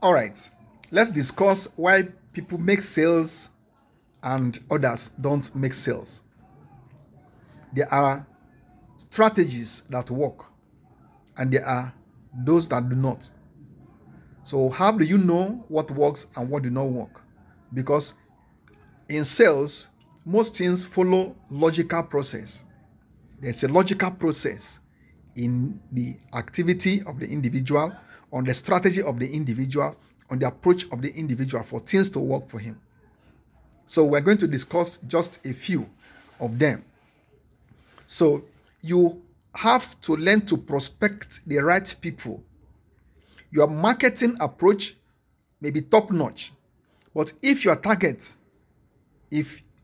All right, let's discuss why people make sales and others don't make sales. There are strategies that work and there are those that do not. So how do you know what works and what do not work? Because in sales, most things follow logical process. There's a logical process in the activity of the individual, on the strategy of the individual, on the approach of the individual for things to work for him. So we're going to discuss just a few of them. So you have to learn to prospect the right people. Your marketing approach may be top notch, but if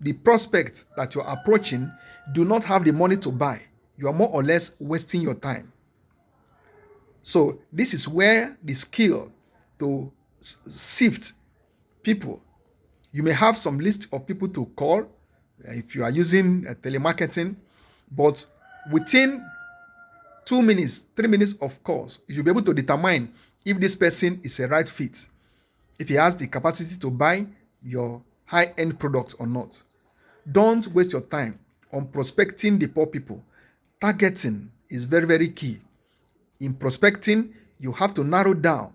the prospects that you're approaching do not have the money to buy, you are more or less wasting your time. So this is where the skill to sift people. You may have some list of people to call if you are using telemarketing, but within 2 minutes, 3 minutes of calls, you should be able to determine if this person is a right fit, if he has the capacity to buy your high-end products or not. Don't waste your time on prospecting the poor people. Targeting is very, very key. In prospecting, you have to narrow down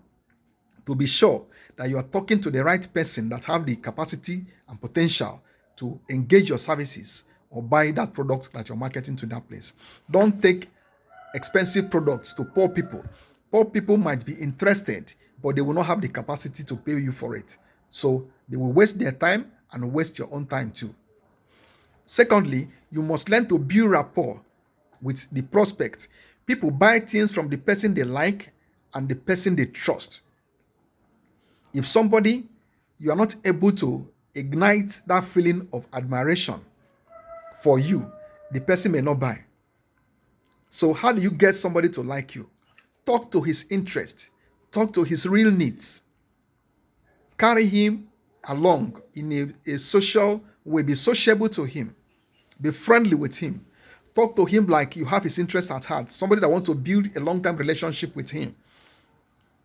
to be sure that you are talking to the right person that have the capacity and potential to engage your services or buy that product that you're marketing to that place. Don't take expensive products to poor people. Poor people might be interested, but they will not have the capacity to pay you for it. So they will waste their time and waste your own time too. Secondly, you must learn to build rapport with the prospect. People buy things from the person they like and the person they trust. If somebody, you are not able to ignite that feeling of admiration for you, the person may not buy. So how do you get somebody to like you? Talk to his interest. Talk to his real needs. Carry him along in a social way. Be sociable to him. Be friendly with him. Talk to him like you have his interest at heart. Somebody that wants to build a long-term relationship with him.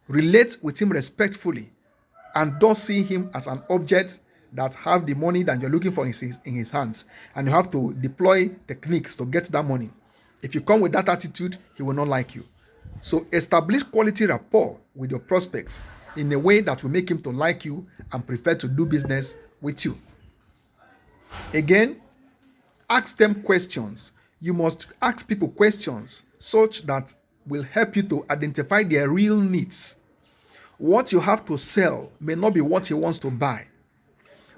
Relate with him respectfully. And don't see him as an object that have the money that you're looking for in his hands. And you have to deploy techniques to get that money. If you come with that attitude, he will not like you. So establish quality rapport with your prospects in a way that will make him to like you and prefer to do business with you. Again, ask them questions. You must ask people questions such that will help you to identify their real needs. What you have to sell may not be what he wants to buy.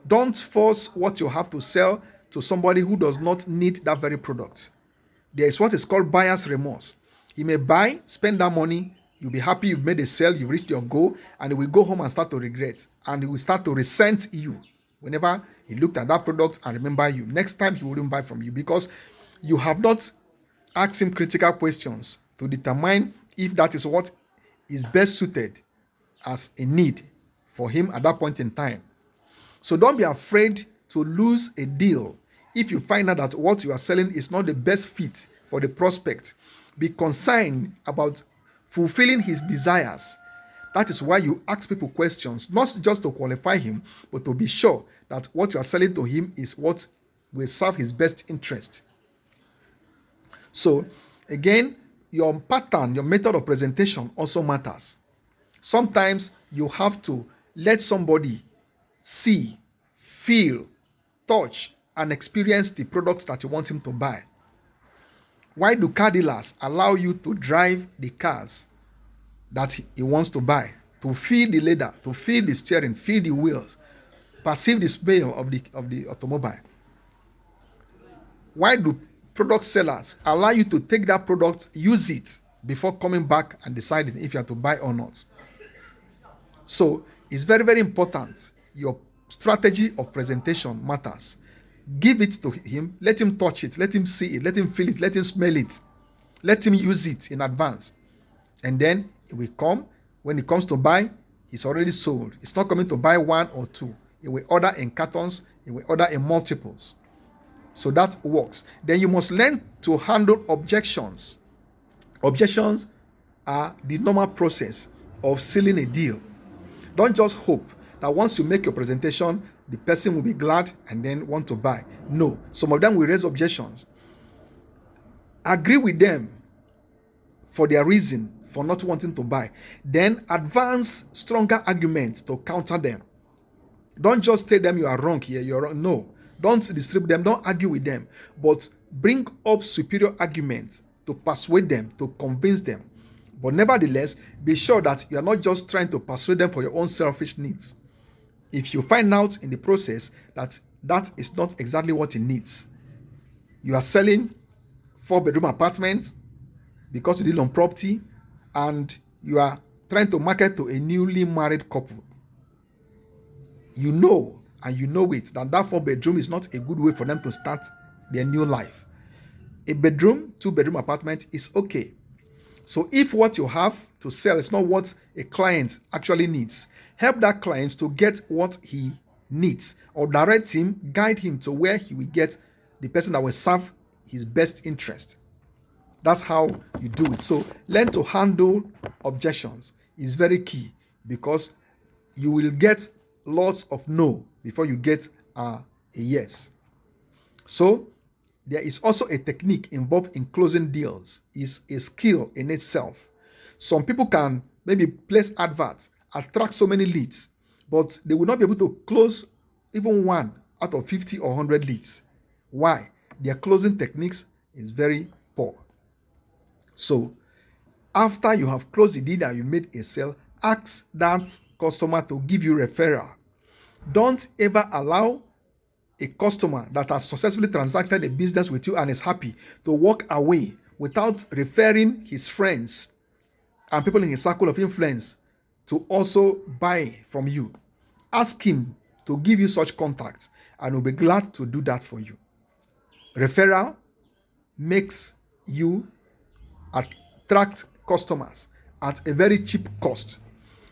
Don't force what you have to sell to somebody who does not need that very product. There is what is called buyer's remorse. He may buy, spend that money, you'll be happy you've made a sale, you've reached your goal, and he will go home and start to regret. And he will start to resent you whenever he looked at that product and remember you. Next time he wouldn't buy from you because you have not asked him critical questions to determine if that is what is best suited as a need for him at that point in time. So don't be afraid to lose a deal if you find out that what you are selling is not the best fit for the prospect. Be concerned about fulfilling his desires. That is why you ask people questions, not just to qualify him, but to be sure that what you are selling to him is what will serve his best interest. So, again, your pattern, your method of presentation also matters. Sometimes you have to let somebody see, feel, touch, and experience the products that you want him to buy. Why do car dealers allow you to drive the cars that he wants to buy, to feel the leather, to feel the steering, feel the wheels, perceive the smell of the automobile? Why do product sellers allow you to take that product, use it before coming back and deciding if you are to buy or not? So it's very, very important. Your strategy of presentation matters. Give it to him, let him touch it, let him see it, let him feel it, let him smell it, let him use it in advance. And then it will come. When it comes to buy, he's already sold. It's not coming to buy one or two. It will order in cartons, it will order in multiples. So that works. Then you must learn to handle objections. Objections are the normal process of sealing a deal. Don't just hope that once you make your presentation, the person will be glad and then want to buy. No, some of them will raise objections. Agree with them for their reason for not wanting to buy. Then advance stronger arguments to counter them. Don't just tell them you are wrong here, you're wrong. No, don't disturb them, don't argue with them, but bring up superior arguments to persuade them, to convince them. But nevertheless, be sure that you are not just trying to persuade them for your own selfish needs. If you find out in the process that that is not exactly what he needs, you are selling 4-bedroom apartments because you deal on property, and you are trying to market to a newly married couple. You know, and you know it, that 4-bedroom is not a good way for them to start their new life. A bedroom, 2-bedroom apartment is okay. So if what you have to sell is not what a client actually needs, help that client to get what he needs, or direct him, guide him to where he will get the person that will serve his best interest. That's how you do it. So learn to handle objections is very key, because you will get lots of no before you get a yes. So there is also a technique involved in closing deals. Is a skill in itself. Some people can maybe place adverts, attract so many leads, but they will not be able to close even 1 out of 50 or 100 leads. Why? Their closing techniques is very poor. So after you have closed the deal and you made a sale, ask that customer to give you referral. Don't ever allow a customer that has successfully transacted a business with you and is happy to walk away without referring his friends and people in his circle of influence to also buy from you. Ask him to give you such contacts, and he'll be glad to do that for you. Referral makes you attract customers at a very cheap cost,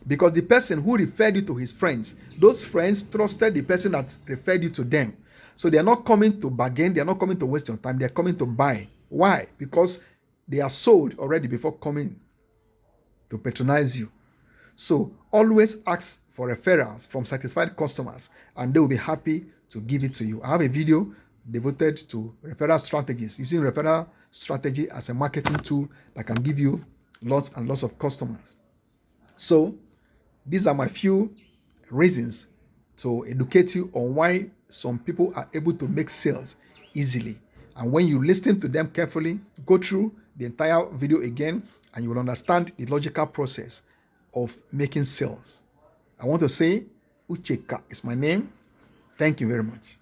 because the person who referred you to his friends, those friends trusted the person that referred you to them. So they are not coming to bargain, they are not coming to waste your time, they are coming to buy. Why? Because they are sold already before coming to patronize you. So always ask for referrals from satisfied customers, and they will be happy to give it to you. I have a video devoted to referral strategies, using referral strategy as a marketing tool that can give you lots and lots of customers. So these are my few reasons to educate you on why some people are able to make sales easily. And when you listen to them carefully, go through the entire video again, and you will understand the logical process of making sales. I want to say Ucheka is my name. Thank you very much.